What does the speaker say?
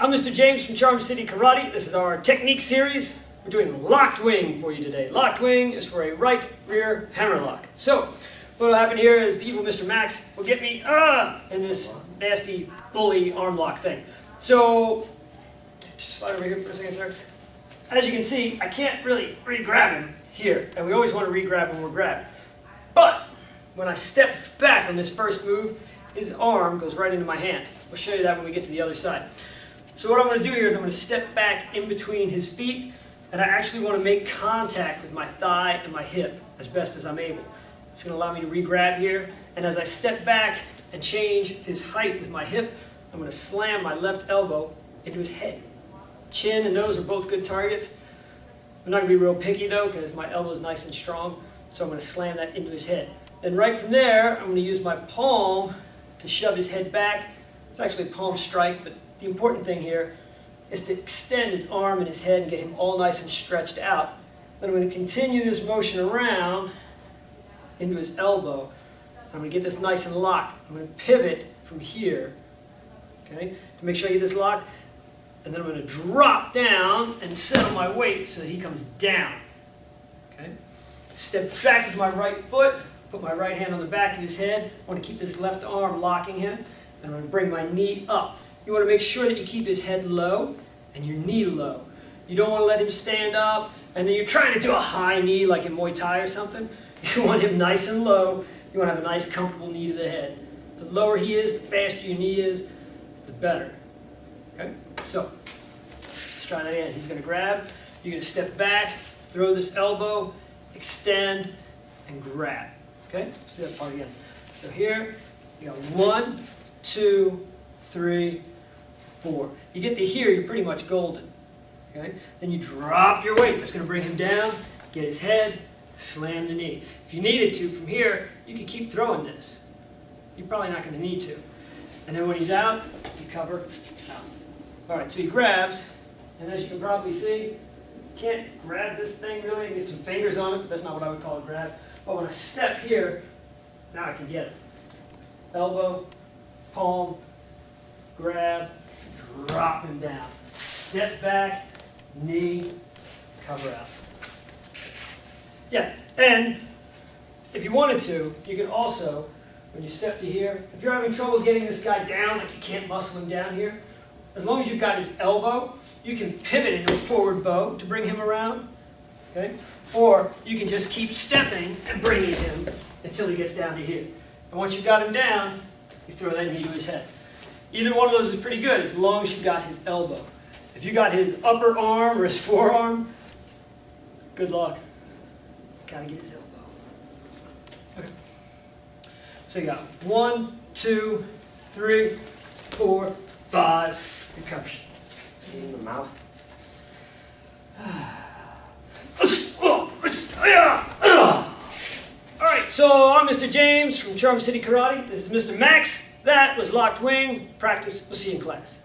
I'm Mr. James from Charm City Karate. This is our technique series. We're doing locked wing for you today. Locked wing is for a right rear hammerlock. So, what will happen here is the evil Mr. Max will get me in this nasty bully arm lock thing. So, just slide over here for a second, sir. As you can see, I can't really re-grab him here, and we always want to re-grab when we're grabbed. But when I step back on this first move, his arm goes right into my hand. We'll show you that when we get to the other side. So what I'm going to do here is I'm going to step back in between his feet, and I actually want to make contact with my thigh and my hip as best as I'm able. It's going to allow me to re-grab here, and as I step back and change his height with my hip, I'm going to slam my left elbow into his head. Chin and nose are both good targets. I'm not going to be real picky though, because my elbow is nice and strong, so I'm going to slam that into his head. Then right from there, I'm going to use my palm to shove his head back. It's actually a palm strike, but the important thing here is to extend his arm and his head and get him all nice and stretched out. Then I'm going to continue this motion around into his elbow. I'm going to get this nice and locked. I'm going to pivot from here, okay, to make sure I get this locked. And then I'm going to drop down and settle my weight so that he comes down. Okay? Step back with my right foot, put my right hand on the back of his head. I want to keep this left arm locking him. And I'm going to bring my knee up. You want to make sure that you keep his head low and your knee low. You don't want to let him stand up and then you're trying to do a high knee like in Muay Thai or something. You want him nice and low. You want to have a nice comfortable knee to the head. The lower he is, the faster your knee is, the better. Okay? So, let's try that again. He's going to grab. You're going to step back, throw this elbow, extend, and grab. Okay? Let's do that part again. So here, you got 1, 2, 3, 4. You get to here, you're pretty much golden. Okay? Then you drop your weight. That's going to bring him down, get his head, slam the knee. If you needed to, from here, you could keep throwing this. You're probably not going to need to. And then when he's out, you cover out. All right, so he grabs, and as you can probably see, you can't grab this thing really and get some fingers on it, but that's not what I would call a grab. But when I step here, now I can get it. Elbow, palm, grab, drop him down. Step back, knee, cover out. Yeah, and if you wanted to, you can also, when you step to here, if you're having trouble getting this guy down, like you can't muscle him down here, as long as you've got his elbow, you can pivot into a forward bow to bring him around, okay? Or you can just keep stepping and bringing him until he gets down to here. And once you've got him down, you throw that knee to his head. Either one of those is pretty good as long as you've got his elbow. If you got his upper arm or his forearm, good luck. Gotta get his elbow. Okay. So you got 1, 2, 3, 4, 5. Recover. In the mouth. Alright, so I'm Mr. James from Charm City Karate. This is Mr. Max. That was locked wing. Practice. We'll see you in class.